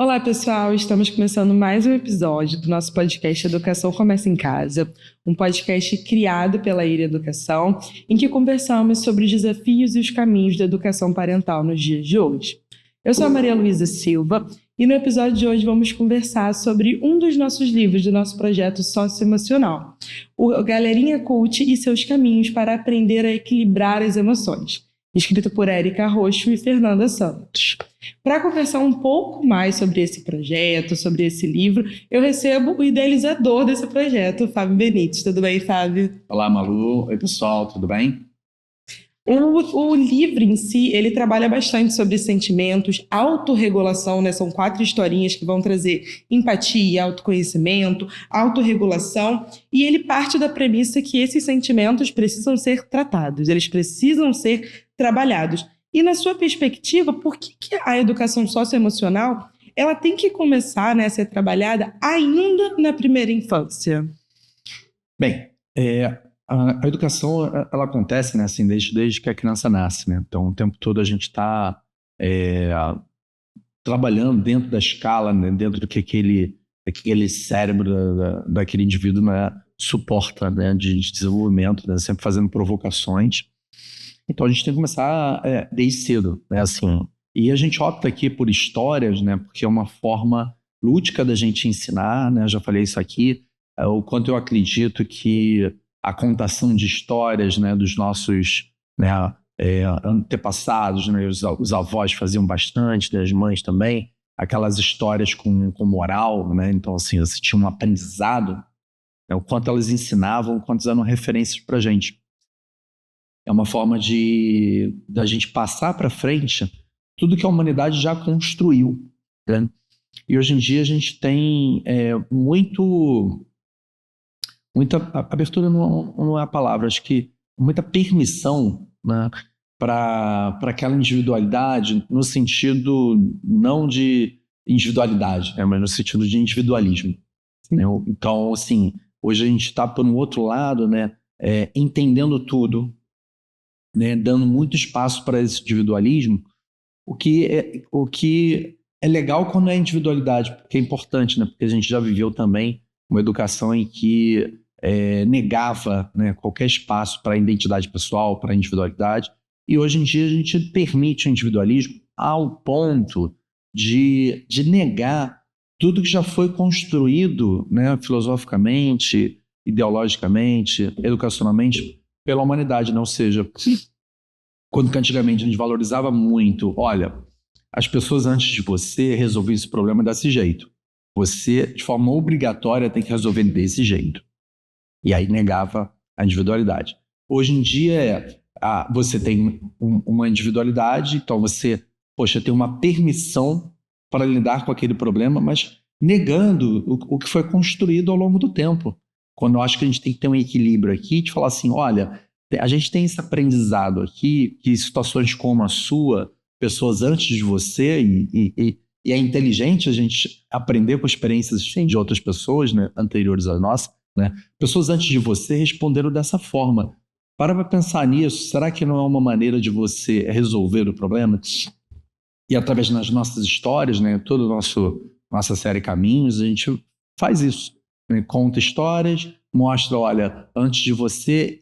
Olá, pessoal! Estamos começando mais um episódio do nosso podcast Educação Começa em Casa, um podcast criado pela IRI Educação, em que conversamos sobre os desafios e os caminhos da educação parental nos dias de hoje. Eu sou a Maria Luísa Silva e no episódio de hoje vamos conversar sobre um dos nossos livros do nosso projeto socioemocional, o Galerinha Coach e seus caminhos para aprender a equilibrar as emoções, escrito por Érica Roxo e Fernanda Santos. Para conversar um pouco mais sobre esse projeto, sobre esse livro, eu recebo o idealizador desse projeto, Fábio Benites. Tudo bem, Fábio? Olá, Malu. Oi, pessoal. Tudo bem? O livro em si, ele trabalha bastante sobre sentimentos, autorregulação, né? São 4 historinhas que vão trazer empatia, autoconhecimento, autorregulação, e ele parte da premissa que esses sentimentos precisam ser tratados, eles precisam ser trabalhados. E na sua perspectiva, por que a educação socioemocional ela tem que começar, né, a ser trabalhada ainda na primeira infância? Bem, a educação ela acontece, né, assim, desde que a criança nasce, né? Então, o tempo todo a gente está trabalhando dentro da escala, né, dentro do que aquele cérebro daquele indivíduo, né, suporta, né, de desenvolvimento, né, sempre fazendo provocações. Então a gente tem que começar desde cedo, né, assim. E a gente opta aqui por histórias, né, porque é uma forma lúdica da gente ensinar, né, já falei isso aqui, o quanto eu acredito que a contação de histórias, né, dos nossos, né, antepassados, né, os avós faziam bastante, né, as mães também, aquelas histórias com moral, né, então assim, você tinha um aprendizado, né, o quanto elas ensinavam, o quanto eram referências para a gente. É uma forma da gente passar para frente tudo que a humanidade já construiu, né? E hoje em dia a gente tem muita abertura não é a palavra, acho que muita permissão, né, para aquela individualidade, no sentido não de individualidade, né, mas no sentido de individualismo, né? Então, assim, hoje a gente está por um outro lado, né, entendendo tudo, né, dando muito espaço para esse individualismo, o que é legal quando é individualidade, porque é importante, né, porque a gente já viveu também uma educação em que negava, né, qualquer espaço para a identidade pessoal, para a individualidade, e hoje em dia a gente permite o individualismo ao ponto de negar tudo que já foi construído, né, filosoficamente, ideologicamente, educacionalmente, pela humanidade, não seja, quando que antigamente a gente valorizava muito, olha, as pessoas antes de você resolviam esse problema desse jeito. Você, de forma obrigatória, tem que resolver desse jeito. E aí negava a individualidade. Hoje em dia, você tem uma individualidade, então você, tem uma permissão para lidar com aquele problema, mas negando o que foi construído ao longo do tempo. Quando eu acho que a gente tem que ter um equilíbrio aqui, de falar assim, olha, a gente tem esse aprendizado aqui, que situações como a sua, pessoas antes de você, e é inteligente a gente aprender com experiências de outras pessoas, né, anteriores à nossa, né? Pessoas antes de você responderam dessa forma. Para pensar nisso, será que não é uma maneira de você resolver o problema? E através das nossas histórias, né, toda nossa série Caminhos, a gente faz isso, né? Conta histórias, mostra, olha, antes de você,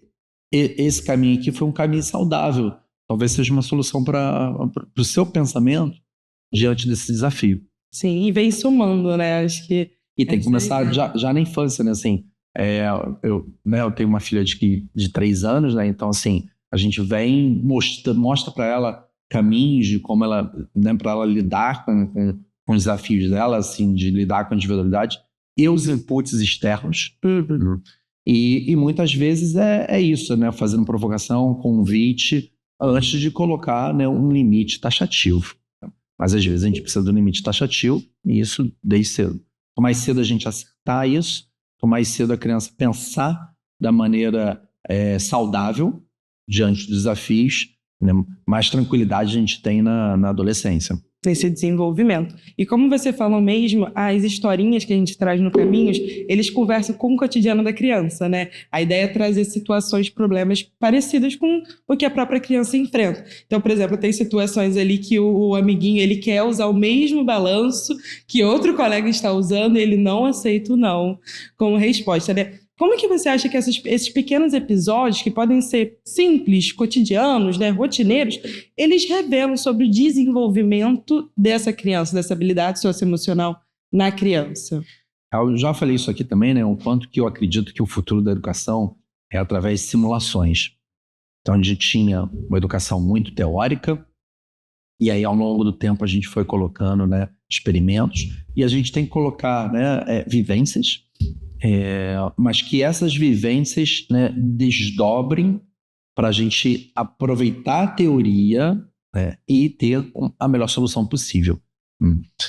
esse caminho aqui foi um caminho saudável. Talvez seja uma solução para o seu pensamento diante desse desafio. Sim, e vem somando, né? Acho que... E tem que começar já na infância, né? Assim, eu tenho uma filha de 3 anos, né? Então, assim, a gente vem, mostra para ela caminhos de como ela, né, para ela lidar com os desafios dela, assim, de lidar com a individualidade e os inputs externos. E muitas vezes é isso, né? Fazendo provocação, convite, antes de colocar, né, um limite taxativo. Mas às vezes a gente precisa do limite taxativo, e isso desde cedo. Quanto mais cedo a gente acertar isso, quanto mais cedo a criança pensar da maneira saudável diante dos desafios, né, mais tranquilidade a gente tem na adolescência. Nesse desenvolvimento. E como você falou mesmo, as historinhas que a gente traz no Caminhos, eles conversam com o cotidiano da criança, né? A ideia é trazer situações, problemas parecidos com o que a própria criança enfrenta. Então, por exemplo, tem situações ali que o amiguinho, ele quer usar o mesmo balanço que outro colega está usando e ele não aceita o não como resposta, né? Como que você acha que esses pequenos episódios, que podem ser simples, cotidianos, né, rotineiros, eles revelam sobre o desenvolvimento dessa criança, dessa habilidade socioemocional na criança? Eu já falei isso aqui também, né? O quanto que eu acredito que o futuro da educação é através de simulações. Então, a gente tinha uma educação muito teórica, e aí, ao longo do tempo, a gente foi colocando, né, experimentos, e a gente tem que colocar, né, vivências, mas que essas vivências, né, desdobrem para a gente aproveitar a teoria, né, e ter a melhor solução possível.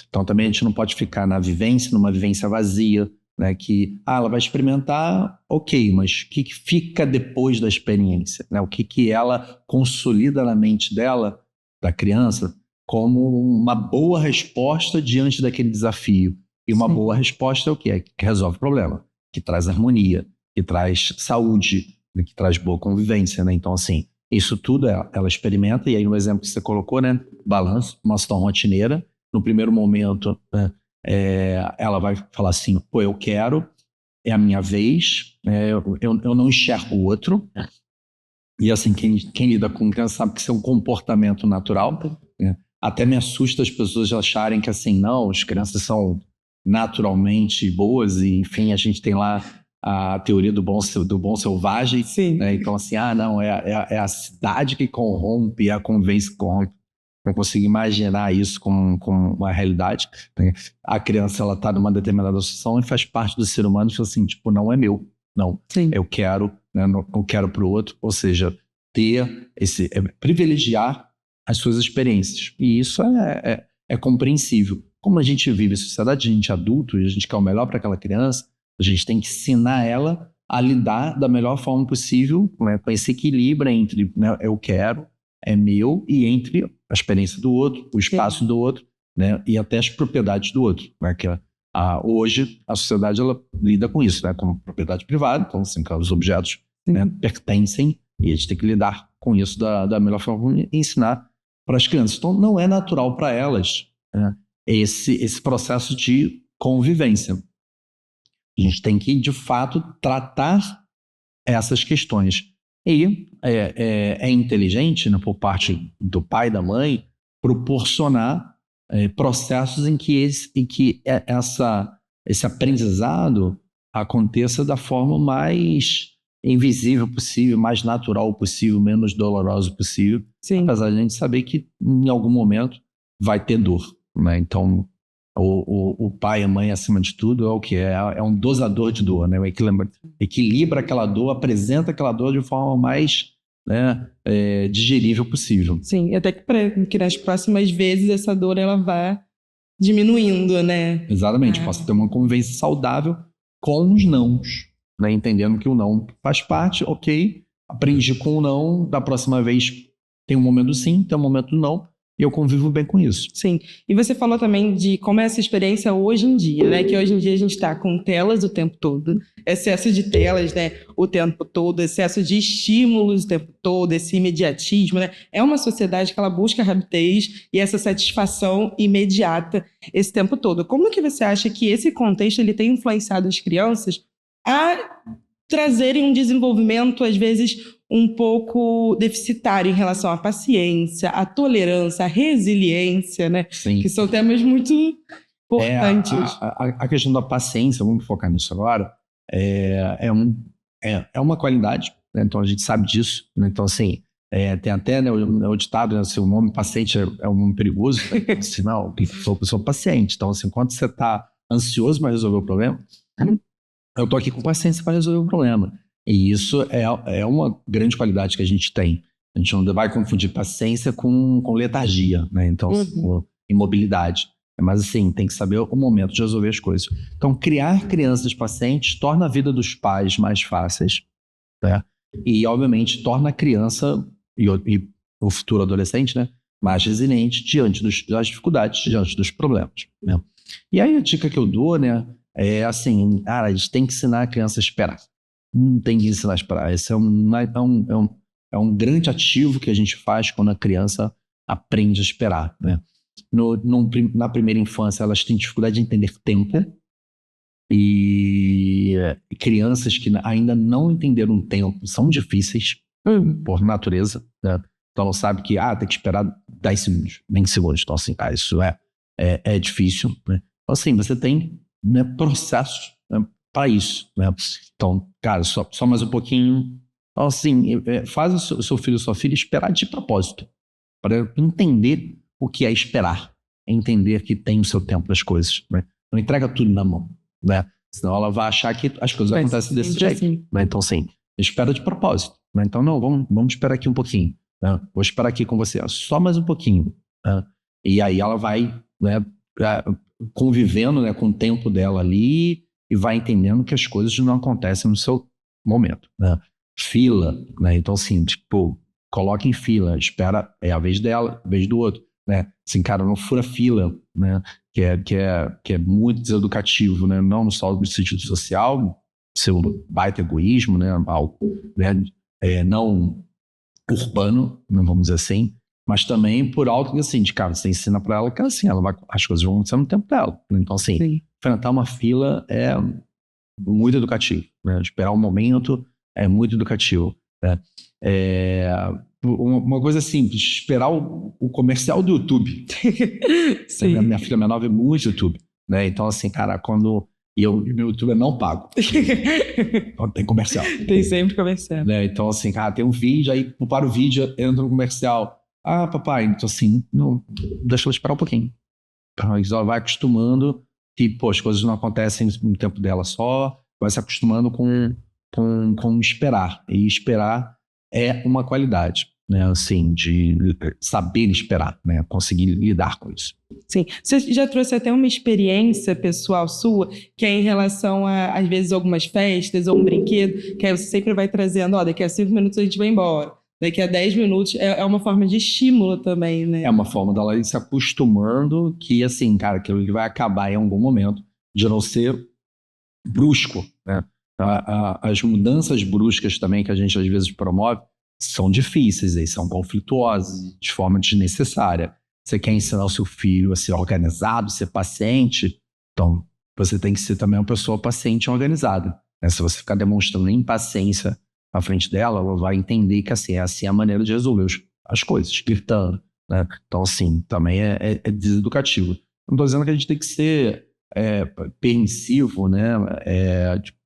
Então também a gente não pode ficar numa vivência vazia, né, que ela vai experimentar, ok, mas o que fica depois da experiência? Né? O que ela consolida na mente dela, da criança, como uma boa resposta diante daquele desafio. E uma boa resposta é o quê? É que resolve o problema, que traz harmonia, que traz saúde, que traz boa convivência, né? Então, assim, isso tudo ela experimenta, e aí no exemplo que você colocou, né? Balanço, uma situação rotineira. No primeiro momento, né, ela vai falar assim, pô, eu quero, é a minha vez, eu não enxergo o outro. E assim, quem lida com criança sabe que isso é um comportamento natural, né? Até me assusta as pessoas acharem que assim, não, as crianças são naturalmente boas e, enfim, a gente tem lá a teoria do bom selvagem. Sim. Né? Então assim, não, é a cidade que corrompe, é a convivência que corrompe. Não consigo imaginar isso com uma realidade. Né? A criança, ela está numa determinada situação e faz parte do ser humano e fala assim, tipo, não é meu, não, Sim. eu quero, né, eu quero para o outro, ou seja, ter privilegiar as suas experiências. E isso é compreensível. Como a gente vive em sociedade, a gente é adulto e a gente quer o melhor para aquela criança, a gente tem que ensinar ela a lidar da melhor forma possível, né, com esse equilíbrio entre, né, eu quero, é meu, e entre a experiência do outro, o espaço do outro, né, e até as propriedades do outro. Né, que hoje a sociedade ela lida com isso, né, como propriedade privada, então assim, os objetos, né, pertencem, e a gente tem que lidar com isso da melhor forma e ensinar para as crianças. Então não é natural para elas, né, esse processo de convivência. A gente tem que, de fato, tratar essas questões. E é inteligente, né, por parte do pai e da mãe, proporcionar processos em que esse aprendizado aconteça da forma mais invisível possível, mais natural possível, menos doloroso possível. Sim. Apesar de a gente saber que em algum momento vai ter dor. Né? Então, o pai e a mãe, acima de tudo, é o que é um dosador de dor, né? Equilibra aquela dor, apresenta aquela dor de forma mais, né, digerível possível. Sim, até que nas próximas vezes essa dor ela vá diminuindo, né? Exatamente, possa ter uma convivência saudável com os nãos, né? Entendendo que o não faz parte, ok, aprendi com o não, da próxima vez tem um momento sim, tem um momento não, e eu convivo bem com isso. Sim. E você falou também de como é essa experiência hoje em dia, né? Que hoje em dia a gente está com telas o tempo todo, excesso de telas, né? O tempo todo, excesso de estímulos o tempo todo, esse imediatismo, né? É uma sociedade que ela busca a rapidez e essa satisfação imediata esse tempo todo. Como que você acha que esse contexto ele tem influenciado as crianças a trazerem um desenvolvimento, às vezes, um pouco deficitário em relação à paciência, à tolerância, à resiliência, né? Sim. Que são temas muito importantes. A questão da paciência, vamos focar nisso agora, é uma qualidade, né? Então a gente sabe disso. Né? Então, assim, tem até, né, o ditado, né, assim, o nome paciente é um nome perigoso, né? Assim, não, eu sou pessoa paciente. Então, assim, quando você está ansioso para resolver o problema, eu estou aqui com paciência para resolver o problema. E isso é uma grande qualidade que a gente tem. A gente não vai confundir paciência com letargia, né? Então, com imobilidade. Mas, assim, tem que saber o momento de resolver as coisas. Então, criar crianças pacientes torna a vida dos pais mais fáceis, né? E, obviamente, torna a criança, e o futuro adolescente, né? Mais resiliente diante das dificuldades, diante dos problemas, né? E aí a dica que eu dou, né, é assim, cara, a gente tem que ensinar a criança a esperar. Não tem que ensinar a esperar. Esse é um grande ativo que a gente faz quando a criança aprende a esperar, né? Na primeira infância, elas têm dificuldade de entender tempo, e crianças que ainda não entenderam o tempo são difíceis por natureza, né? Então ela sabe que tem que esperar 10 segundos, 20 segundos. Então assim, isso é difícil, né? Então assim, você tem, né, processos, né, para isso, né? Então, cara, só mais um pouquinho. Então assim, faz o seu filho ou sua filha esperar de propósito, para entender o que é esperar, entender que tem o seu tempo das coisas, né? Não entrega tudo na mão, né? Senão ela vai achar que as coisas acontecem desse jeito, assim, né? Então, assim, espera de propósito, né? Então, não, vamos esperar aqui um pouquinho, né? Vou esperar aqui com você, só mais um pouquinho, né? E aí ela vai, né, convivendo, né, com o tempo dela ali e vai entendendo que as coisas não acontecem no seu momento, né? Fila, né? Então, assim, tipo, coloca em fila, espera, é a vez dela, a vez do outro, né? Assim, cara, não fura fila, né? Que é muito deseducativo, né? Não só no sentido social, seu baita egoísmo, né? Algo, né? Não urbano, não vamos dizer assim, mas também por alto que, assim, de cara, você ensina para ela que, assim, as coisas vão acontecer no tempo dela. Então, assim, sim, enfrentar uma fila é muito educativo, né? Esperar um momento é muito educativo, né? Uma coisa simples, esperar o comercial do YouTube. Sim. Minha filha menor vê muito YouTube, né? Então, assim, cara, quando... E meu YouTube é não pago. Tem comercial. Tem sempre comercial. Né? Então, assim, cara, tem um vídeo, aí para o vídeo, entra no comercial. Papai, então assim, não, deixa eu esperar um pouquinho. Ela vai acostumando que, pô, as coisas não acontecem no tempo dela só, vai se acostumando com esperar. E esperar é uma qualidade, né? Assim, de saber esperar, né? Conseguir lidar com isso. Sim. Você já trouxe até uma experiência pessoal sua, que é em relação a, às vezes, algumas festas ou um brinquedo, que aí você sempre vai trazendo, daqui a 5 minutos a gente vai embora. Daqui a 10 minutos é uma forma de estímulo também, né? É uma forma dela ir se acostumando que, assim, cara, aquilo que vai acabar em algum momento de não ser brusco, né? As mudanças bruscas também que a gente às vezes promove são difíceis, e são conflituosas, de forma desnecessária. Você quer ensinar o seu filho a ser organizado, ser paciente, então você tem que ser também uma pessoa paciente e organizada, né? Se você ficar demonstrando impaciência à frente dela, ela vai entender que assim é a maneira de resolver as coisas, gritando, né? Então, assim, também é deseducativo. Não estou dizendo que a gente tem que ser permissivo, né?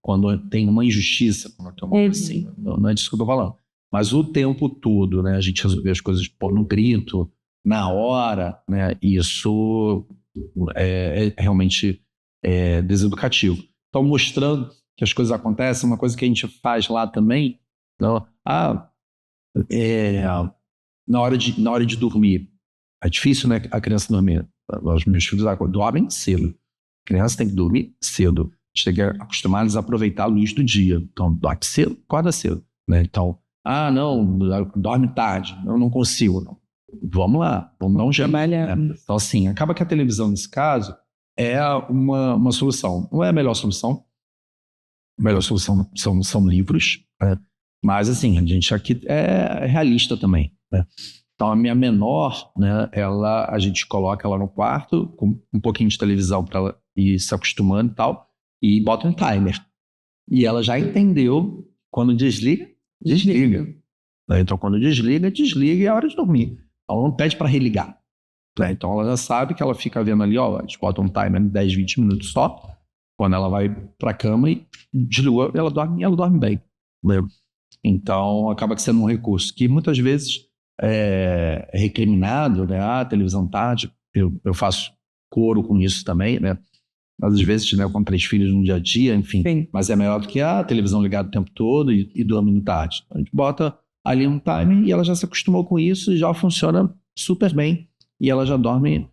Quando tem uma injustiça, quando tem uma coisa assim, não é disso que eu estou falando. Mas o tempo todo, né, a gente resolver as coisas no grito, na hora, né? Isso é realmente deseducativo. Então, mostrando que as coisas acontecem, uma coisa que a gente faz lá também, então, na hora de dormir, é difícil, né, a criança dormir. Os meus filhos dormem cedo. A criança tem que dormir cedo. A gente tem que acostumar eles a aproveitar a luz do dia. Então, dorme cedo, acorda cedo, né? Então, não, dorme tarde. Eu não consigo, não. Vamos lá, vamos dar um jeito. Né? Então, assim, acaba que a televisão, nesse caso, é uma solução. Não é a melhor solução. A melhor solução são livros, né? Mas, assim, a gente aqui é realista também, né? Então, a minha menor, né, a gente coloca ela no quarto, com um pouquinho de televisão para ela ir se acostumando e tal, e bota um timer. E ela já entendeu, quando desliga. Então, quando desliga e é hora de dormir. Ela não pede para religar. Né? Então, ela já sabe que ela fica vendo ali, a gente bota um timer de 10, 20 minutos só. Quando ela vai para a cama e desliga, ela dorme bem. Né? Então, acaba sendo um recurso que muitas vezes é recriminado, né? A televisão tarde, eu faço coro com isso também, né? Às vezes, né, com 3 filhos no dia a dia, enfim. Sim. Mas é melhor do que a televisão ligada o tempo todo e dormindo tarde. A gente bota ali um time e ela já se acostumou com isso e já funciona super bem. E ela já dorme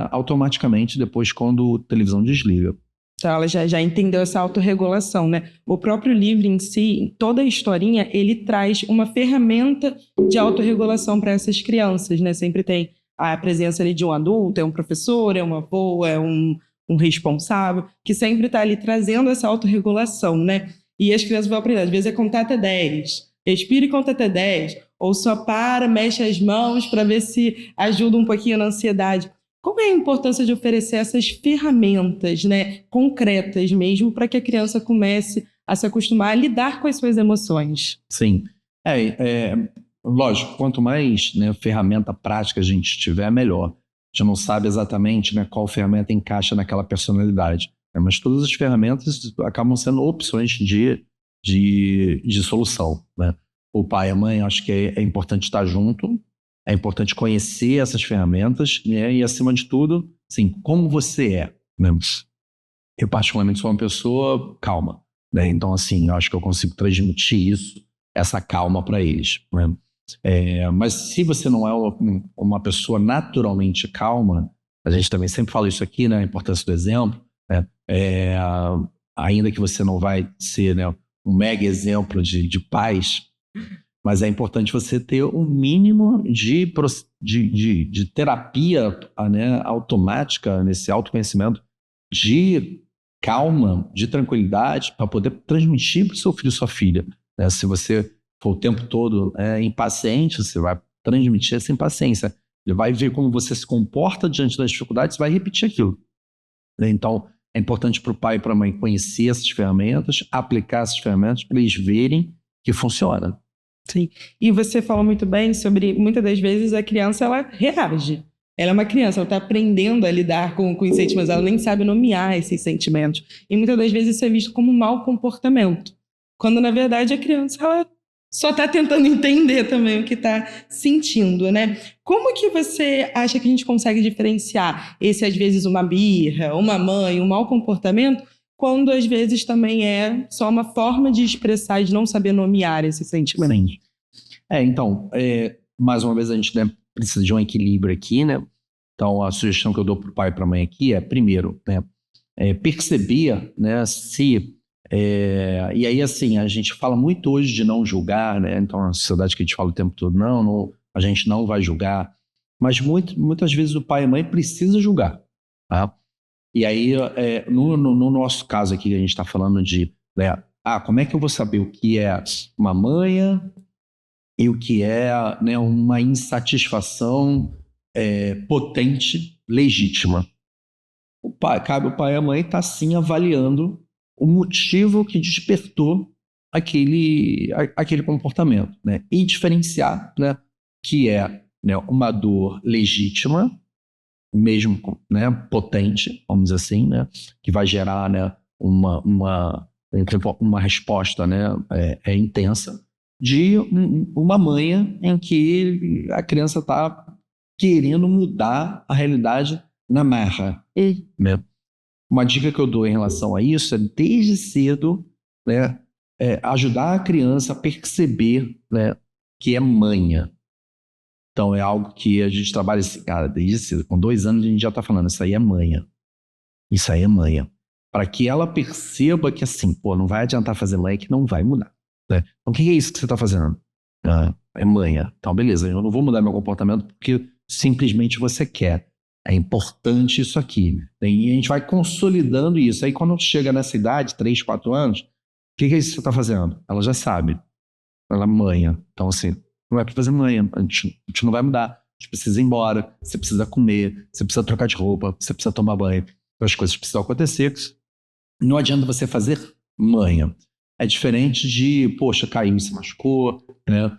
automaticamente depois quando a televisão desliga. Então, ela já entendeu essa autorregulação, né? O próprio livro em si, toda a historinha, ele traz uma ferramenta de autorregulação para essas crianças, né? Sempre tem a presença ali de um adulto, é um professor, é um avô, é um responsável, que sempre está ali trazendo essa autorregulação, né? E as crianças vão aprender. Às vezes é contar até 10, respira e conta até 10, ou só para, mexe as mãos para ver se ajuda um pouquinho na ansiedade. Qual é a importância de oferecer essas ferramentas, né, concretas mesmo, para que a criança comece a se acostumar a lidar com as suas emoções? Sim. Lógico, quanto mais, né, ferramenta prática a gente tiver, melhor. A gente não sabe exatamente, né, qual ferramenta encaixa naquela personalidade, né, mas todas as ferramentas acabam sendo opções de solução, né? O pai e a mãe, acho que é importante estar junto, é importante conhecer essas ferramentas, né, e, acima de tudo, assim, como você é, né? Eu, particularmente, sou uma pessoa calma, né? Então, assim, eu acho que eu consigo transmitir isso, essa calma para eles, né? Mas se você não é uma pessoa naturalmente calma, a gente também sempre fala isso aqui, né? A importância do exemplo, né? Ainda que você não vai ser, né, um mega exemplo de paz, mas é importante você ter o mínimo de terapia, né, automática, nesse autoconhecimento, de calma, de tranquilidade, para poder transmitir para o seu filho e sua filha, né? Se você for o tempo todo impaciente, você vai transmitir essa impaciência. Ele vai ver como você se comporta diante das dificuldades e vai repetir aquilo, né? Então, é importante para o pai e para a mãe conhecer essas ferramentas, aplicar essas ferramentas para eles verem que funciona. Sim. E você falou muito bem sobre, muitas das vezes, a criança, ela reage. Ela é uma criança, ela está aprendendo a lidar com os sentimentos, ela nem sabe nomear esses sentimentos. E muitas das vezes isso é visto como um mau comportamento. Quando, na verdade, a criança, ela só está tentando entender também o que está sentindo, né? Como que você acha que a gente consegue diferenciar esse, às vezes, uma birra, uma mãe, um mau comportamento, quando às vezes também é só uma forma de expressar, de não saber nomear esse sentimento? Sim. Então, mais uma vez a gente, né, precisa de um equilíbrio aqui, né? Então, a sugestão que eu dou para o pai e para a mãe aqui é, primeiro, né, perceber, né, se... e aí, assim, a gente fala muito hoje de não julgar, né? Então, a sociedade que a gente fala o tempo todo, não, a gente não vai julgar. Mas muitas vezes o pai e a mãe precisam julgar, tá? E aí, no nosso caso aqui, a gente está falando de, né, como é que eu vou saber o que é uma manha e o que é, né, uma insatisfação potente, legítima? Cabe o pai e a mãe estar, sim, avaliando o motivo que despertou aquele comportamento, né? E diferenciar, né, que é, né, uma dor legítima, mesmo, né, potente, vamos dizer assim, né, que vai gerar, né, uma resposta, né, intensa, de uma manha em que a criança está querendo mudar a realidade na marra, né? Uma dica que eu dou em relação a isso é, desde cedo, né, ajudar a criança a perceber, né, que é manha. Então, é algo que a gente trabalha assim, cara, desde cedo. Com 2 anos a gente já está falando, isso aí é manha. Isso aí é manha. Para que ela perceba que, assim, não vai adiantar fazer manha que não vai mudar, né? Então, o que é isso que você está fazendo? É manha. Então, beleza, eu não vou mudar meu comportamento porque simplesmente você quer. É importante isso aqui. E a gente vai consolidando isso. Aí, quando chega nessa idade, 3, 4 anos, o que é isso que você está fazendo? Ela já sabe. Ela é manha. Então, assim, não é para fazer manha. A gente não vai mudar. A gente precisa ir embora. Você precisa comer. Você precisa trocar de roupa. Você precisa tomar banho. As coisas precisam acontecer. Não adianta você fazer manha. É diferente de, poxa, caiu e se machucou, né?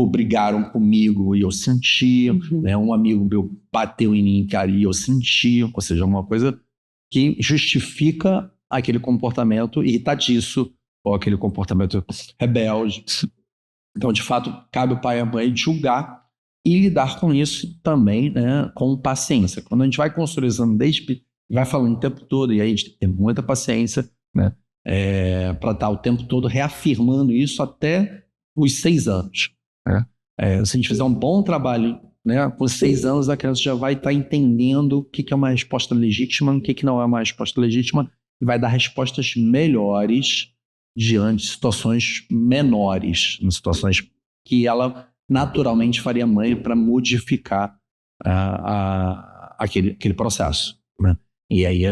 Brigaram comigo e eu senti, né? Um amigo meu bateu em mim, cara, e eu senti. Ou seja, uma coisa que justifica aquele comportamento irritadiço ou aquele comportamento rebelde. Então, de fato, cabe ao pai e à mãe julgar e lidar com isso também, né, com paciência. Quando a gente vai consolidando vai falando o tempo todo, e aí a gente tem que ter muita paciência, né, para estar o tempo todo reafirmando isso até os 6 anos. Né? Se a gente fizer um bom trabalho, né, com 6 anos, a criança já vai estar entendendo o que é uma resposta legítima, o que não é uma resposta legítima, e vai dar respostas melhores diante de situações menores, em situações que ela naturalmente faria mãe para modificar aquele processo, né? E aí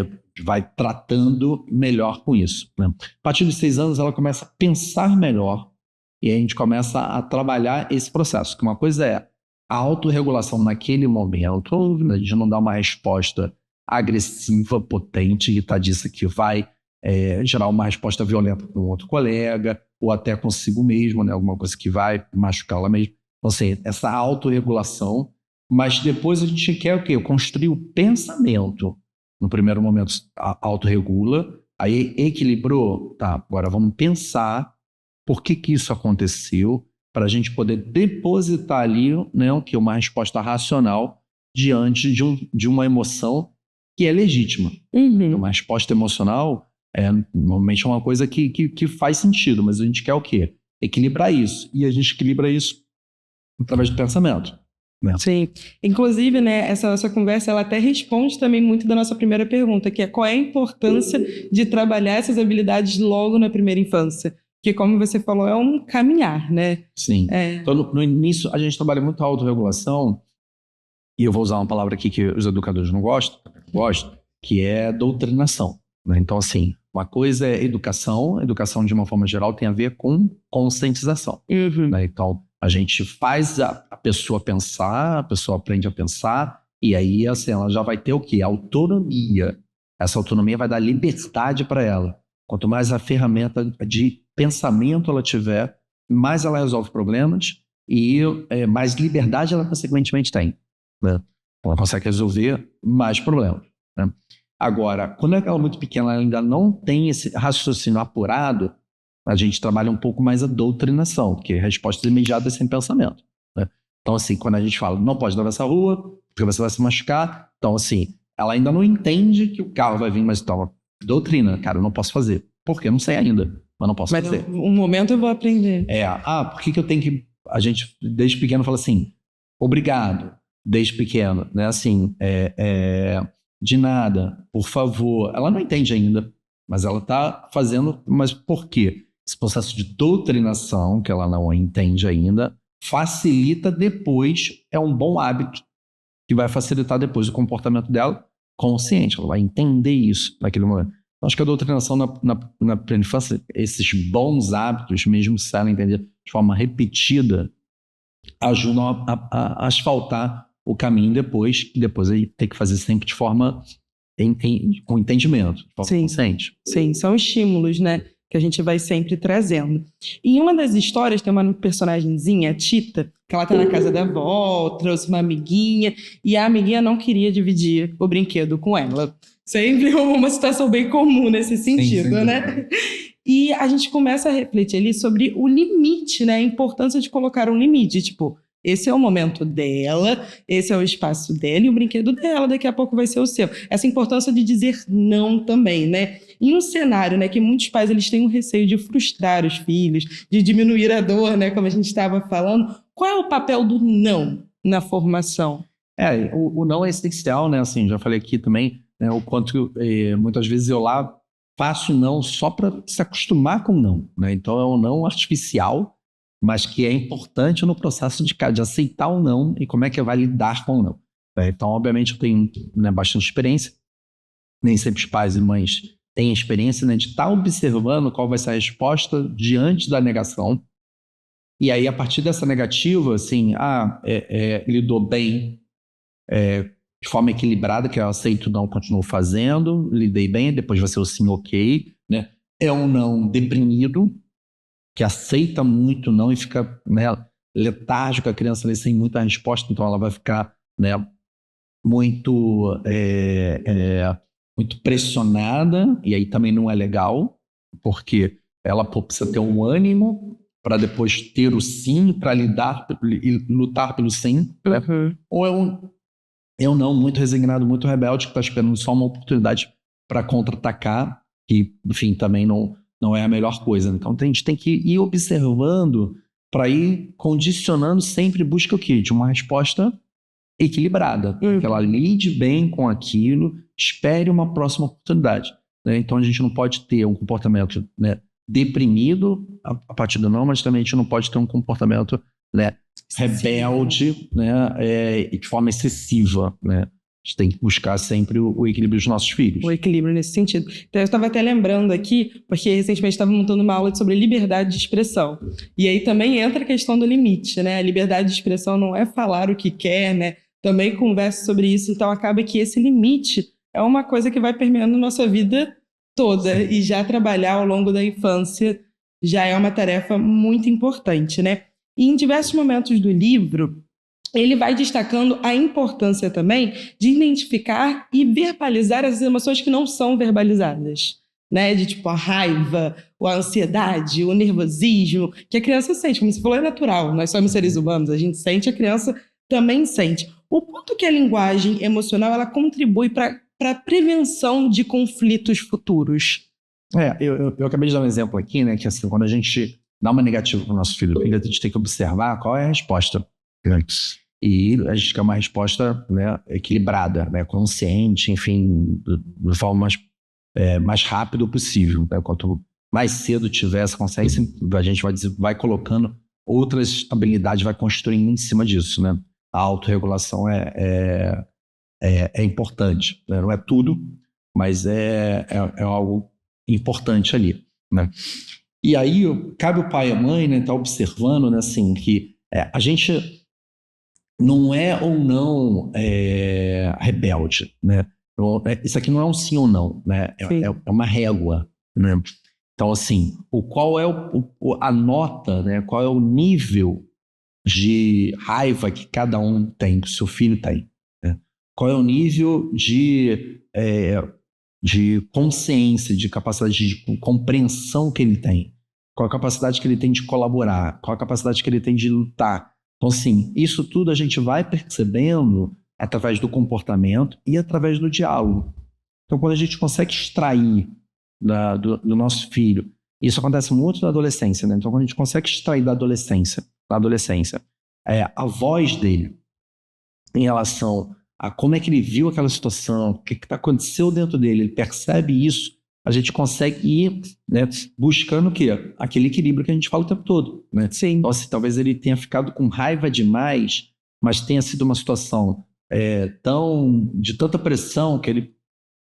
vai tratando melhor com isso, né? A partir dos 6 anos ela começa a pensar melhor e aí a gente começa a trabalhar esse processo, que uma coisa é a autorregulação naquele momento, né, de não dar uma resposta agressiva, potente, irritadiça que vai gerar uma resposta violenta com outro colega ou até consigo mesmo, né, alguma coisa que vai machucar ela mesma. Então, assim, essa autorregulação, mas depois a gente quer o quê? Construir o pensamento. No primeiro momento, autorregula, aí equilibrou, tá, agora vamos pensar por que isso aconteceu, para a gente poder depositar ali, né, o que? Uma resposta racional diante de uma emoção que é legítima. Uhum. Uma resposta emocional normalmente é uma coisa que faz sentido, mas a gente quer o quê? Equilibrar isso. E a gente equilibra isso através do pensamento, né? Sim. Inclusive, né, essa nossa conversa, ela até responde também muito da nossa primeira pergunta, que é qual é a importância de trabalhar essas habilidades logo na primeira infância? Que, como você falou, é um caminhar, né? Sim. Então, no início, a gente trabalha muito a autorregulação, e eu vou usar uma palavra aqui que os educadores não gostam, que é doutrinação, né? Então, assim, uma coisa é educação de uma forma geral tem a ver com conscientização, né? Então, a gente faz a pessoa pensar, a pessoa aprende a pensar, e aí, assim, ela já vai ter o quê? Autonomia. Essa autonomia vai dar liberdade para ela. Quanto mais a ferramenta de pensamento ela tiver, mais ela resolve problemas e mais liberdade ela consequentemente tem, né? Ela consegue resolver mais problemas, né? Agora, quando ela é muito pequena, ela ainda não tem esse raciocínio apurado, a gente trabalha um pouco mais a doutrinação, porque respostas imediatas sem pensamento, né? Então, assim, quando a gente fala, não pode atravessar a rua, porque você vai se machucar, então, assim, ela ainda não entende que o carro vai vir, mas então, doutrina, cara, eu não posso fazer. Por quê? Eu não sei ainda, mas não posso fazer. Um momento eu vou aprender. Por que eu tenho que... A gente, desde pequeno, fala assim, obrigado, desde pequeno, né? Assim, de nada, por favor. Ela não entende ainda, mas ela está fazendo... Mas por quê? Esse processo de doutrinação, que ela não entende ainda, facilita depois, é um bom hábito, que vai facilitar depois o comportamento dela consciente. Ela vai entender isso naquele momento. Acho que a doutrinação na primeira infância, esses bons hábitos, mesmo se ela entender de forma repetida, ajudam a asfaltar o caminho depois aí tem que fazer sempre de forma com entendimento, de forma consciente. Sim, são estímulos, né, que a gente vai sempre trazendo. E em uma das histórias tem uma personagemzinha, a Tita, que ela tá na casa da avó, trouxe uma amiguinha, e a amiguinha não queria dividir o brinquedo com ela. Sempre uma situação bem comum nesse sentido, sim, né? E a gente começa a refletir ali sobre o limite, né? A importância de colocar um limite. Tipo, esse é o momento dela, esse é o espaço dela e o brinquedo dela, daqui a pouco vai ser o seu. Essa importância de dizer não também, né? Em um cenário, né, que muitos pais eles têm um receio de frustrar os filhos, de diminuir a dor, né, como a gente estava falando. Qual é o papel do não na formação? O não é essencial, né? Assim, já falei aqui também, né, o quanto muitas vezes eu lá faço não só para se acostumar com não, né? Então é um não artificial, mas que é importante no processo de aceitar o não e como é que vai lidar com o não. Então, obviamente, eu tenho, né, bastante experiência. Nem sempre os pais e mães têm experiência, né, de estar observando qual vai ser a resposta diante da negação. E aí, a partir dessa negativa, assim, lidou bem, de forma equilibrada, que eu aceito não, continuo fazendo, lidei bem, depois vai ser o sim, ok, né? É um não deprimido, que aceita muito não e fica, né, letárgico, a criança ali, sem muita resposta, então ela vai ficar, né, muito pressionada, e aí também não é legal, porque ela precisa ter um ânimo para depois ter o sim, para lidar e lutar pelo sim, né? Ou é um não muito resignado, muito rebelde, que está esperando só uma oportunidade para contra-atacar, que, enfim, também não é a melhor coisa. Então, a gente tem que ir observando para ir condicionando, sempre busca o quê? De uma resposta equilibrada, que ela lide bem com aquilo, espere uma próxima oportunidade. né? Então a gente não pode ter um comportamento, né, deprimido a partir do não, mas também a gente não pode ter um comportamento, né, rebelde, né, e de forma excessiva, né? A gente tem que buscar sempre o equilíbrio dos nossos filhos. O equilíbrio nesse sentido. Então, eu estava até lembrando aqui, porque recentemente estava montando uma aula sobre liberdade de expressão. E aí também entra a questão do limite, né? A liberdade de expressão não é falar o que quer, né? Também conversa sobre isso. Então, acaba que esse limite é uma coisa que vai permeando nossa vida toda. Sim. E já trabalhar ao longo da infância já é uma tarefa muito importante, né? E em diversos momentos do livro, ele vai destacando a importância também de identificar e verbalizar as emoções que não são verbalizadas, né? De tipo a raiva, a ansiedade, o nervosismo, que a criança sente. Como você falou, é natural, nós somos seres humanos, a gente sente, a criança também sente. O quanto que a linguagem emocional ela contribui para a prevenção de conflitos futuros? Eu acabei de dar um exemplo aqui, né? Que assim, quando a gente dá uma negativa para o nosso filho, a gente tem que observar qual é a resposta. E a gente quer uma resposta, né, equilibrada, né, consciente, enfim, de forma mais rápida possível. Né? Quanto mais cedo tiver essa consciência, a gente vai colocando outras habilidades, vai construindo em cima disso. Né? A autorregulação é importante. Né? Não é tudo, mas é algo importante ali. Né? E aí cabe o pai e a mãe, né, tá observando, né, assim, que a gente não é ou não rebelde, né? Isso aqui não é um sim ou não, né? É uma régua, né? Então, assim, qual é a nota, né? Qual é o nível de raiva que cada um tem, que o seu filho tem, né? Qual é o nível de consciência, de capacidade de compreensão que ele tem? Qual a capacidade que ele tem de colaborar? Qual a capacidade que ele tem de lutar? Então, assim, isso tudo a gente vai percebendo através do comportamento e através do diálogo. Então, quando a gente consegue extrair do nosso filho, isso acontece muito na adolescência, né? Então, quando a gente consegue extrair da adolescência, a voz dele em relação a como é que ele viu aquela situação, o que aconteceu dentro dele, ele percebe isso, a gente consegue ir, né, buscando o quê? Aquele equilíbrio que a gente fala o tempo todo. Né? Sim. Então, assim, talvez ele tenha ficado com raiva demais, mas tenha sido uma situação de tanta pressão que ele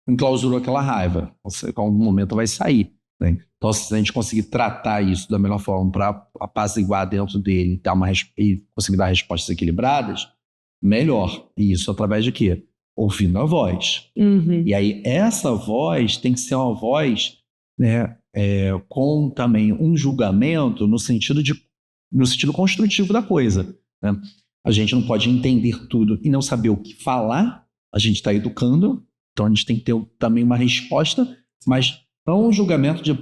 enclausurou aquela raiva. Em algum momento vai sair. Né? Então, se a gente conseguir tratar isso da melhor forma para apaziguar dentro dele e conseguir dar respostas equilibradas, melhor. E isso através de quê? Ouvindo a voz. Uhum. E aí essa voz tem que ser uma voz, né, com também um julgamento no sentido construtivo da coisa. Né? A gente não pode entender tudo e não saber o que falar, a gente está educando, então a gente tem que ter também uma resposta, mas não um julgamento de,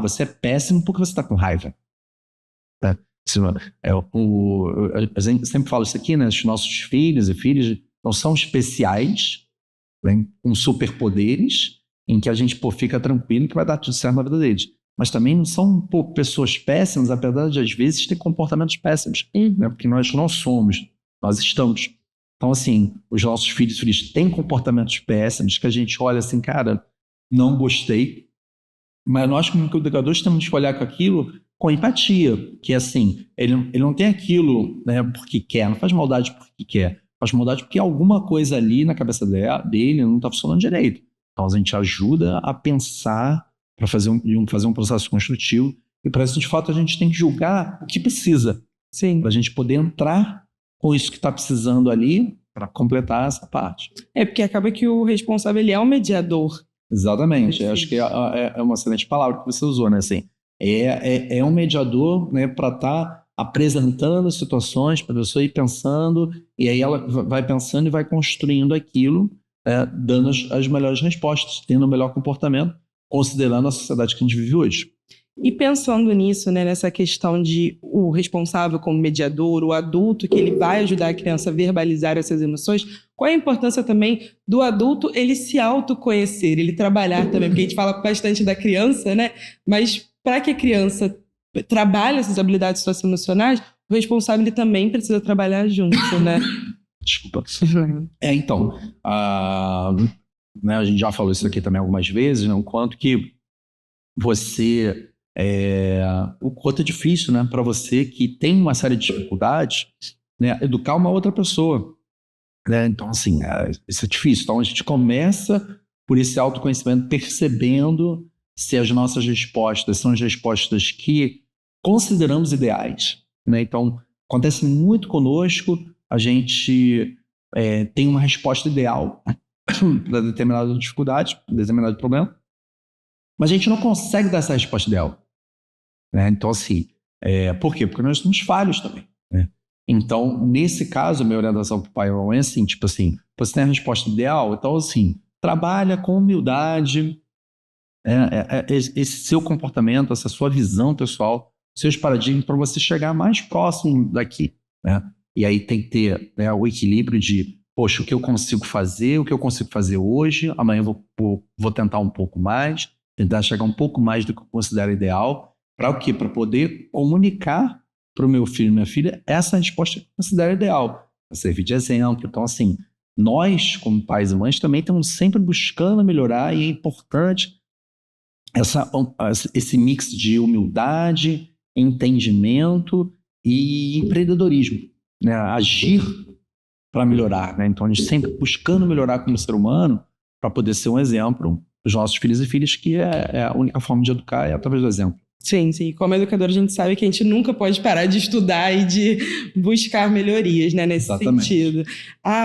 você é péssimo porque você está com raiva. Né? Eu sempre falo isso aqui, né? Os nossos filhos e filhas não são especiais, né, com superpoderes, em que a gente fica tranquilo que vai dar tudo certo na vida deles. Mas também não são pessoas péssimas, apesar de às vezes ter comportamentos péssimos, né? Porque nós não somos, nós estamos. Então, assim, os nossos filhos têm comportamentos péssimos que a gente olha assim, cara, não gostei, mas nós como educadores temos que olhar com aquilo com empatia, que assim, ele não tem aquilo, né, porque quer, não faz maldade porque quer, faz maldade porque alguma coisa ali na cabeça dele não está funcionando direito. Então a gente ajuda a pensar para fazer um processo construtivo, e para isso, de fato, a gente tem que julgar o que precisa. Sim. Para a gente poder entrar com isso que está precisando ali para completar essa parte. Porque acaba que o responsável ele é um mediador. Exatamente. Eu acho que é uma excelente palavra que você usou, né? Assim, é um mediador, né, para estar apresentando situações para a pessoa ir pensando, e aí ela vai pensando e vai construindo aquilo, dando as melhores respostas, tendo o melhor comportamento, considerando a sociedade que a gente vive hoje. E pensando nisso, né, nessa questão de o responsável como mediador, o adulto que ele vai ajudar a criança a verbalizar essas emoções, qual é a importância também do adulto ele se autoconhecer, ele trabalhar também, porque a gente fala bastante da criança, né? Mas para que a criança trabalhe essas habilidades socioemocionais, o responsável ele também precisa trabalhar junto, né? Desculpa. Então, né, a gente já falou isso aqui também algumas vezes, né, o quanto que você... o quanto é difícil, né, para você que tem uma série de dificuldades, né, educar uma outra pessoa. Né? Então, assim, isso é difícil. Então, a gente começa por esse autoconhecimento, percebendo se as nossas respostas são as respostas que consideramos ideais. Né? Então, acontece muito conosco, a gente tem uma resposta ideal para determinada dificuldade, determinado problema, mas a gente não consegue dar essa resposta ideal. Né? Então, assim, por quê? Porque nós somos falhos também. Né? Então, nesse caso, a minha orientação para o pai é assim, tipo assim, você tem a resposta ideal, então, assim, trabalha com humildade, esse seu comportamento, essa sua visão pessoal, seus paradigmas, para você chegar mais próximo daqui. Né? E aí tem que ter, né, o equilíbrio de, poxa, o que eu consigo fazer hoje, amanhã eu vou tentar um pouco mais, tentar chegar um pouco mais do que eu considero ideal. Para o quê? Para poder comunicar para o meu filho e minha filha essa resposta que eu considero ideal, para servir de exemplo. Então, assim, nós, como pais e mães, também estamos sempre buscando melhorar, e é importante esse mix de humildade, entendimento e empreendedorismo, né? Agir para melhorar. Né? Então, a gente sempre buscando melhorar como ser humano para poder ser um exemplo dos nossos filhos e filhas, que é a única forma de educar, é através do exemplo. Sim, sim. Como educador, a gente sabe que a gente nunca pode parar de estudar e de buscar melhorias, né, nesse Exatamente. sentido.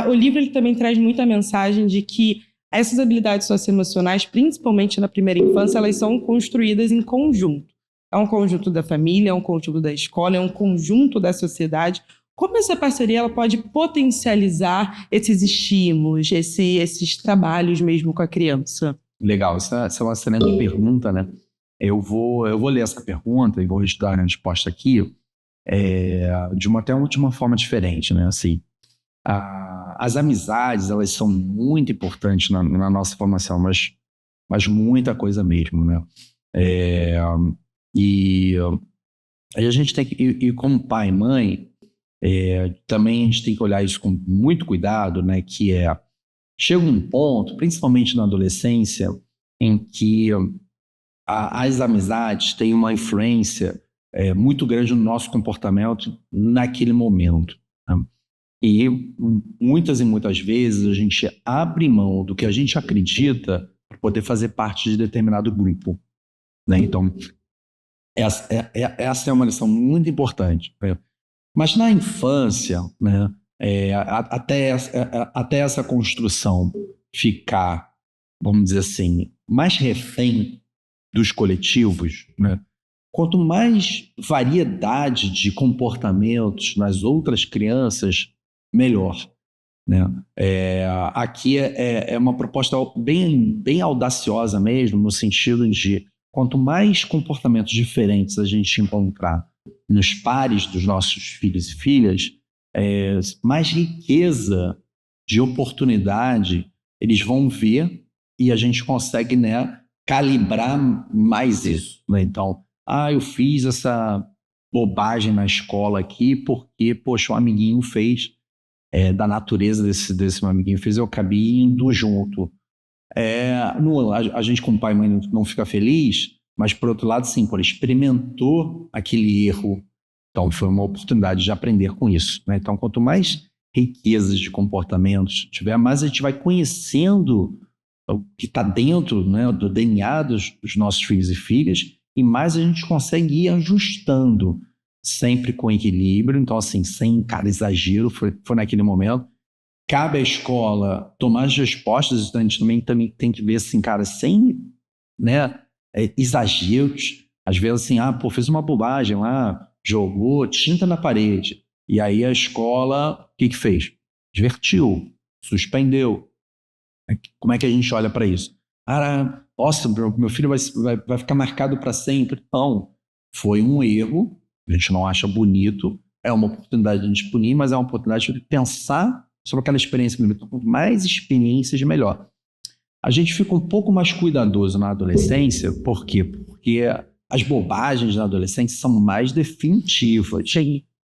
O livro ele também traz muita mensagem de que essas habilidades socioemocionais, principalmente na primeira infância, elas são construídas em conjunto. É um conjunto da família, é um conjunto da escola, é um conjunto da sociedade. Como essa parceria ela pode potencializar esses estímulos, esses trabalhos mesmo com a criança? Legal, essa é uma excelente pergunta, né? Eu vou ler essa pergunta e vou estudar a resposta aqui de uma forma diferente, né? Assim, as amizades, elas são muito importantes na nossa formação, mas muita coisa mesmo, né? E aí a gente tem que, e como pai e mãe, também a gente tem que olhar isso com muito cuidado, né? Que chega um ponto, principalmente na adolescência, em que as amizades têm uma influência muito grande no nosso comportamento naquele momento. Né? E muitas vezes a gente abre mão do que a gente acredita para poder fazer parte de determinado grupo. Né? Então, essa é uma lição muito importante. Né? Mas na infância, né, até essa construção ficar, vamos dizer assim, mais refém dos coletivos, né? Quanto mais variedade de comportamentos nas outras crianças, melhor. Né? Aqui é uma proposta bem audaciosa mesmo, no sentido de quanto mais comportamentos diferentes a gente encontrar nos pares dos nossos filhos e filhas, mais riqueza de oportunidade eles vão ver, e a gente consegue, né, calibrar mais isso. Né? Então, eu fiz essa bobagem na escola aqui porque, poxa, um amiguinho fez, da natureza desse meu amiguinho fez, eu acabei indo junto. A gente, como pai e mãe, não fica feliz, mas, por outro lado, sim, ele experimentou aquele erro. Então, foi uma oportunidade de aprender com isso. Né? Então, quanto mais riquezas de comportamentos tiver, mais a gente vai conhecendo o que está dentro, né, do DNA dos nossos filhos e filhas, e mais a gente consegue ir ajustando, sempre com equilíbrio. Então, assim, sem, exagero, foi naquele momento. Cabe à escola tomar as respostas, então a gente também tem que ver, assim, sem, né, exageros. Às vezes, assim, fez uma bobagem lá, jogou tinta na parede. E aí a escola, o que fez? Divertiu, suspendeu. Como é que a gente olha para isso? Nossa, meu filho vai ficar marcado para sempre. Não, foi um erro, a gente não acha bonito, é uma oportunidade de a gente punir, mas é uma oportunidade de pensar sobre aquela experiência. Quanto mais experiências, melhor. A gente fica um pouco mais cuidadoso na adolescência, por quê? Porque as bobagens na adolescência são mais definitivas.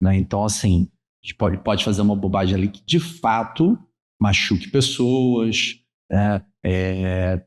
Né? Então, assim, a gente pode fazer uma bobagem ali que, de fato, machuque pessoas, né,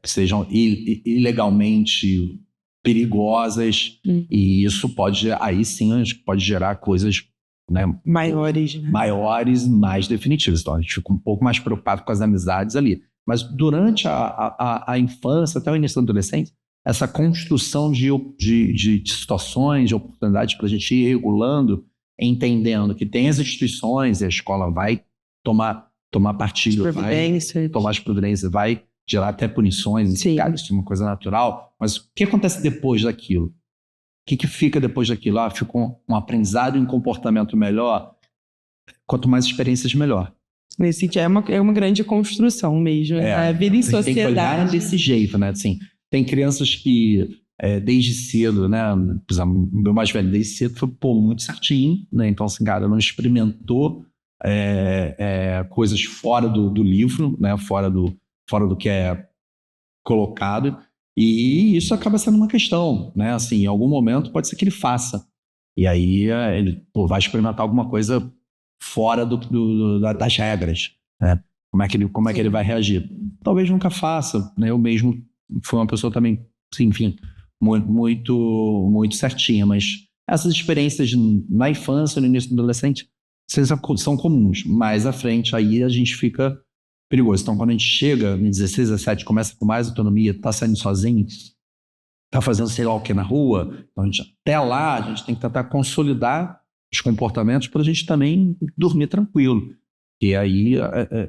sejam ilegalmente perigosas, e isso pode, aí sim, pode gerar coisas, né, maiores, né? Maiores, mais definitivas. Então a gente fica um pouco mais preocupado com as amizades ali. Mas durante a infância, até o início da adolescência, essa construção de situações, de oportunidades para a gente ir regulando, entendendo que tem as instituições, e a escola vai tomar partido, vai tomar as providências, vai gerar até punições, cara, isso é uma coisa natural. Mas o que acontece depois daquilo? O que fica depois daquilo? Fica um aprendizado e um comportamento melhor. Quanto mais experiências, melhor. Nesse sentido, é uma grande construção mesmo. A vida em sociedade. Tem que olhar desse jeito, né? Assim, tem crianças que, desde cedo, né? Por exemplo, o meu mais velho, desde cedo, foi muito certinho, né? Então, assim, cara, não experimentou coisas fora do livro, né? Fora do que é colocado. E isso acaba sendo uma questão, né? Assim, em algum momento pode ser que ele faça. E aí ele vai experimentar alguma coisa fora das regras, né? Como é que ele vai reagir? Talvez nunca faça, né? Eu mesmo fui uma pessoa também, enfim, muito certinha, mas essas experiências na infância, no início do adolescente, são comuns. Mais à frente, aí a gente fica perigoso. Então, quando a gente chega em 16, 17, começa com mais autonomia, está saindo sozinho, está fazendo sei lá o que na rua, então até lá a gente tem que tentar consolidar os comportamentos para a gente também dormir tranquilo. E aí,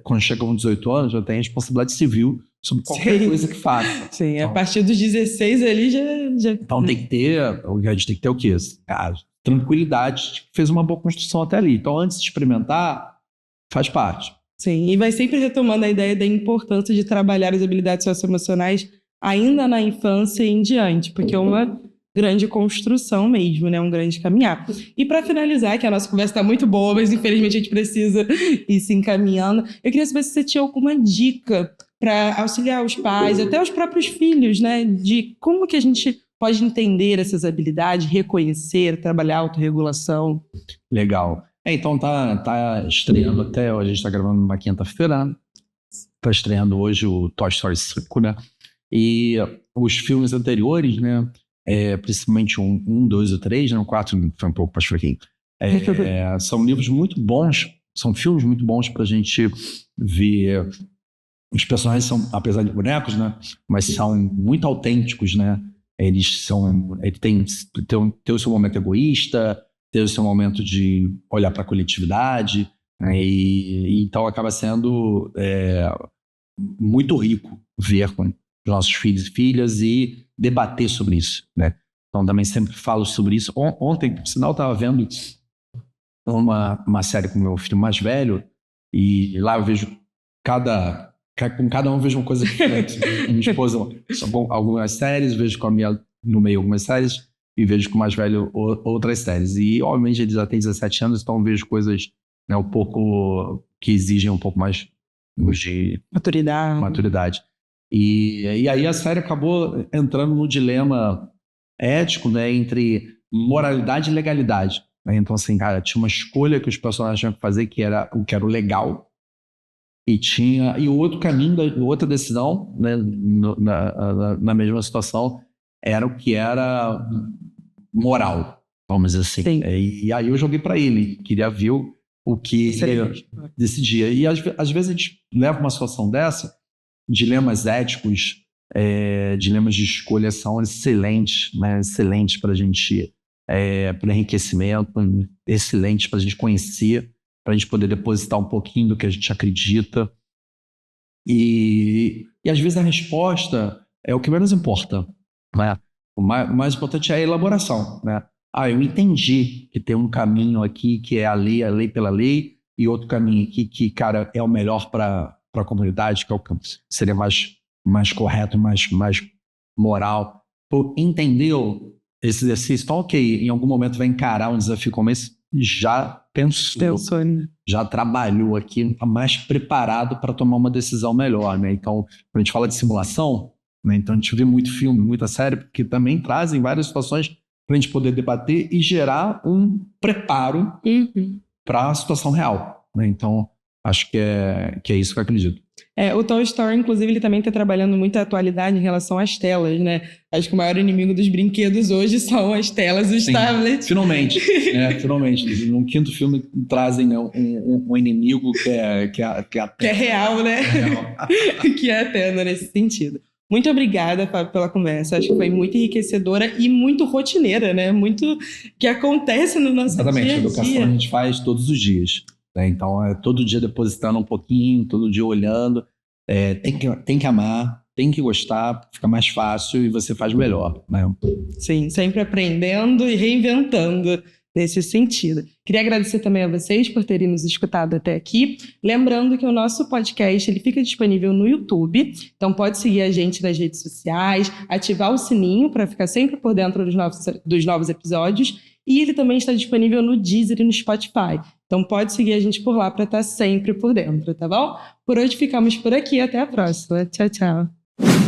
quando chega com 18 anos, já tem responsabilidade civil sobre qualquer coisa que faça. Sim, então, a partir dos 16 ali já... Então a gente tem que ter o quê? Tranquilidade, fez uma boa construção até ali. Então, antes de experimentar, faz parte. Sim, e vai sempre retomando a ideia da importância de trabalhar as habilidades socioemocionais ainda na infância e em diante, porque é uma grande construção mesmo, né? Um grande caminhar. E para finalizar, que a nossa conversa está muito boa, mas infelizmente a gente precisa ir se encaminhando, eu queria saber se você tinha alguma dica para auxiliar os pais, até os próprios filhos, né? De como que a gente pode entender essas habilidades, reconhecer, trabalhar a autorregulação. Legal. Então tá estreando até, a gente está gravando numa quinta-feira, tá estreando hoje o Toy Story 5, né? E os filmes anteriores, né? Principalmente um, 2 ou 3, né? O 4 foi um pouco mais fraquinho. São livros muito bons, são filmes muito bons pra gente ver. Os personagens são, apesar de bonecos, né? Mas são muito autênticos, né? Ele tem o seu momento egoísta, ter o seu momento de olhar para a coletividade, né? E então acaba sendo muito rico ver com os nossos filhos e filhas e debater sobre isso, né? Então também sempre falo sobre isso. Ontem, por sinal, eu estava vendo uma série com o meu filho mais velho e lá eu vejo com cada um eu vejo uma coisa diferente. Minha esposa, algumas séries, vejo com a minha no meio algumas séries, e vejo com o mais velho outras séries. E, obviamente, ele já tem 17 anos, então vejo coisas, né, um pouco que exigem um pouco mais de maturidade. E aí a série acabou entrando no dilema ético, né, entre moralidade e legalidade. Né? Então, assim, cara, tinha uma escolha que os personagens tinham que fazer que era o legal, e o outro caminho, outra decisão, né, na mesma situação, era o que era moral, vamos dizer assim. E aí eu joguei para ele, queria ver o que ele decidia. E às vezes a gente leva uma situação dessa, dilemas éticos, dilemas de escolha são excelentes, né? Excelentes para a gente, para enriquecimento, excelentes para a gente conhecer, para a gente poder depositar um pouquinho do que a gente acredita. E às vezes a resposta é o que menos importa, né? O mais importante é a elaboração, né? Eu entendi que tem um caminho aqui que é a lei pela lei, e outro caminho aqui que, cara, é o melhor para a comunidade, que seria mais correto, mais moral. Entendeu esse exercício? Então, ok, em algum momento vai encarar um desafio como esse, já pensou, já trabalhou aqui, está mais preparado para tomar uma decisão melhor, né? Então, quando a gente fala de simulação, né? Então a gente vê muito filme, muita série, que também trazem várias situações para a gente poder debater e gerar um preparo para a situação real, né? Então, Acho que é isso que eu acredito. O Toy Story, inclusive, ele também está trabalhando muito a atualidade em relação às telas, né? Acho que o maior inimigo dos brinquedos hoje são as telas, os tablets. Finalmente. Finalmente. No quinto filme trazem, né, um inimigo que é a tela. Que é real, né? Que é a tela nesse sentido. Muito obrigada, Fábio, pela conversa. Acho que foi muito enriquecedora e muito rotineira, né? Muito que acontece no nosso dia a dia. Exatamente. A educação a gente faz todos os dias. Então, todo dia depositando um pouquinho, todo dia olhando. Tem que amar, tem que gostar, fica mais fácil e você faz melhor. Né? Sim, sempre aprendendo e reinventando nesse sentido. Queria agradecer também a vocês por terem nos escutado até aqui. Lembrando que o nosso podcast ele fica disponível no YouTube, então pode seguir a gente nas redes sociais, ativar o sininho para ficar sempre por dentro dos novos episódios. E ele também está disponível no Deezer e no Spotify. Então pode seguir a gente por lá para estar sempre por dentro, tá bom? Por hoje ficamos por aqui. Até a próxima. Tchau, tchau.